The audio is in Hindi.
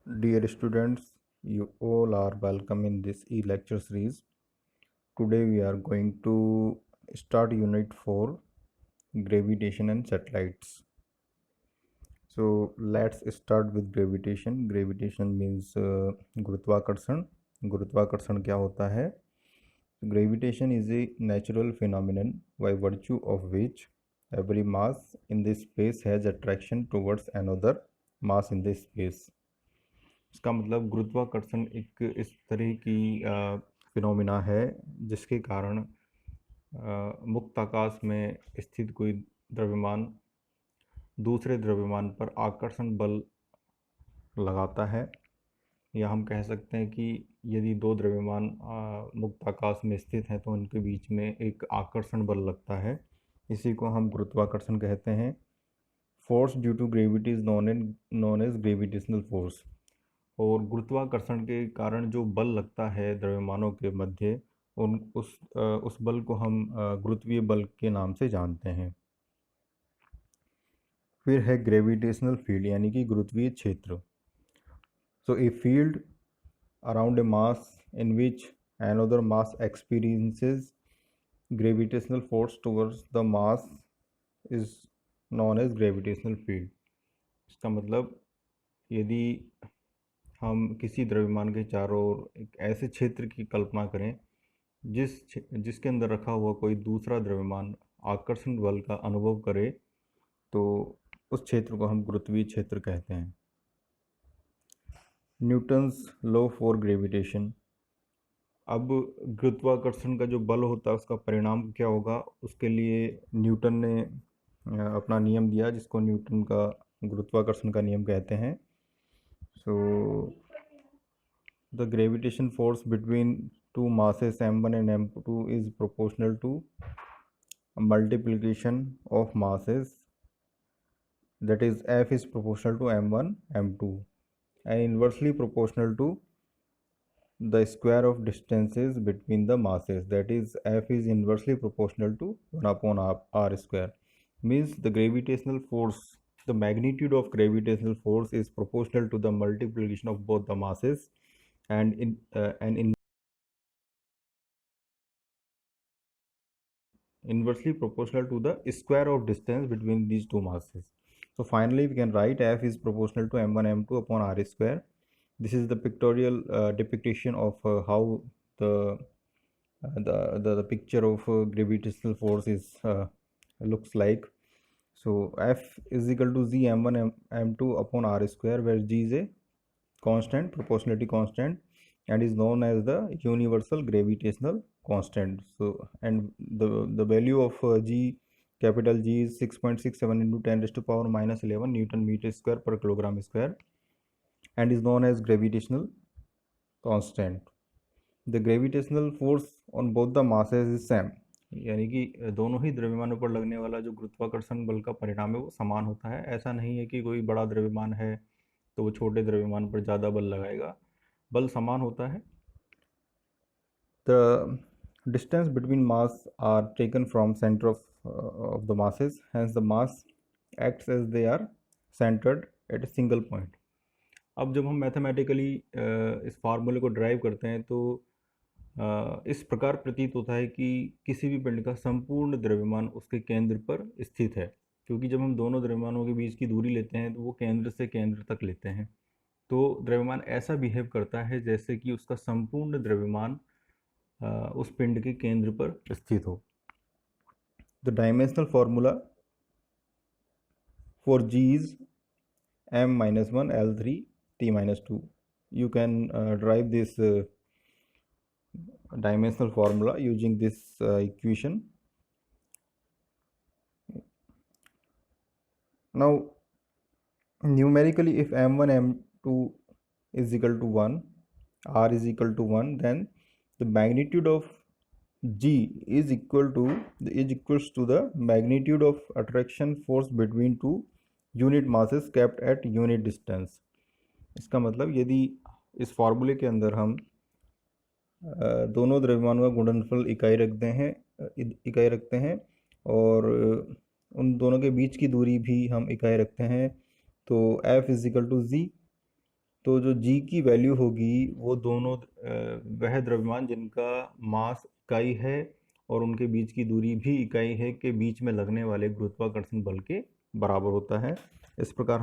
Dear students, you all are welcome in this e-lecture series. Today we are going to start Unit 4, Gravitation and Satellites. So let's start with gravitation. Gravitation means गुरुत्वाकर्षण. गुरुत्वाकर्षण क्या होता है? Gravitation is a natural phenomenon by virtue of which every mass in the space has attraction towards another mass in the space. इसका मतलब गुरुत्वाकर्षण एक इस तरह की फिनोमिना है जिसके कारण मुक्त आकाश में स्थित कोई द्रव्यमान दूसरे द्रव्यमान पर आकर्षण बल लगाता है, या हम कह सकते हैं कि यदि दो द्रव्यमान मुक्त आकाश में स्थित हैं तो उनके बीच में एक आकर्षण बल लगता है। इसी को हम गुरुत्वाकर्षण कहते हैं। Force due to gravity is known as gravitational force. और गुरुत्वाकर्षण के कारण जो बल लगता है द्रव्यमानों के मध्य उस बल को हम गुरुत्वीय बल के नाम से जानते हैं। फिर है ग्रेविटेशनल फील्ड यानी कि गुरुत्वीय क्षेत्र। So a field around a mass in which another mass experiences gravitational force towards the mass is known as gravitational field। इसका मतलब यदि हम किसी द्रव्यमान के चारों ओर एक ऐसे क्षेत्र की कल्पना करें जिसके अंदर रखा हुआ कोई दूसरा द्रव्यमान आकर्षण बल का अनुभव करे, तो उस क्षेत्र को हम गुरुत्वीय क्षेत्र कहते हैं। Newton's law for gravitation. अब गुरुत्वाकर्षण का जो बल होता है उसका परिणाम क्या होगा, उसके लिए न्यूटन ने अपना नियम दिया जिसको न्यूटन का गुरुत्वाकर्षण का नियम कहते हैं। So the gravitation force between two masses m1 and m2 is proportional to multiplication of masses, that is F is proportional to m1 m2 and inversely proportional to the square of distances between the masses, that is F is inversely proportional to 1 upon r square. Means the gravitational force, the magnitude of gravitational force is proportional to the multiplication of both the masses and inversely proportional to the square of distance between these two masses. So finally we can write F is proportional to m1 m2 upon r square. This is the pictorial depiction of how the picture of gravitational force is looks like. So F is equal to z m1 m2 upon r square, where g is a constant, proportionality constant, and is known as the universal gravitational constant. So and the value of g, capital G, is 6.67 into 10 raised to power minus 11 Newton meter square per kilogram square and is known as gravitational constant. The gravitational force on both the masses is same, यानी कि दोनों ही द्रव्यमानों पर लगने वाला जो गुरुत्वाकर्षण बल का परिणाम है वो समान होता है। ऐसा नहीं है कि कोई बड़ा द्रव्यमान है तो वो छोटे द्रव्यमान पर ज़्यादा बल लगाएगा, बल समान होता है। The distance between mass are taken from center of the masses, hence the mass acts as they are centered at a single point. अब जब हम मैथमेटिकली इस फार्मूले को ड्राइव करते हैं तो इस प्रकार प्रतीत होता है कि किसी भी पिंड का संपूर्ण द्रव्यमान उसके केंद्र पर स्थित है, क्योंकि जब हम दोनों द्रव्यमानों के बीच की दूरी लेते हैं तो वो केंद्र से केंद्र तक लेते हैं, तो द्रव्यमान ऐसा बिहेव करता है जैसे कि उसका संपूर्ण द्रव्यमान उस पिंड के केंद्र पर स्थित हो। The dimensional formula for G is m-1 L3 T-2. You can derive this dimensional formula using this equation. Now numerically, if m1 m2 is equal to 1, r is equal to 1, then the magnitude of g is equals to the magnitude of attraction force between two unit masses kept at unit distance. इसका मतलब यदि इस फार्मूले के अंदर हम दोनों द्रव्यमानों का गुणनफल इकाई रखते हैं और उन दोनों के बीच की दूरी भी हम इकाई रखते हैं, तो F इज इक्वल टू जी तो जो जी की वैल्यू होगी वो दोनों वह द्रव्यमान जिनका मास इकाई है और उनके बीच की दूरी भी इकाई है के बीच में लगने वाले गुरुत्वाकर्षण बल के बराबर होता है। इस प्रकार हम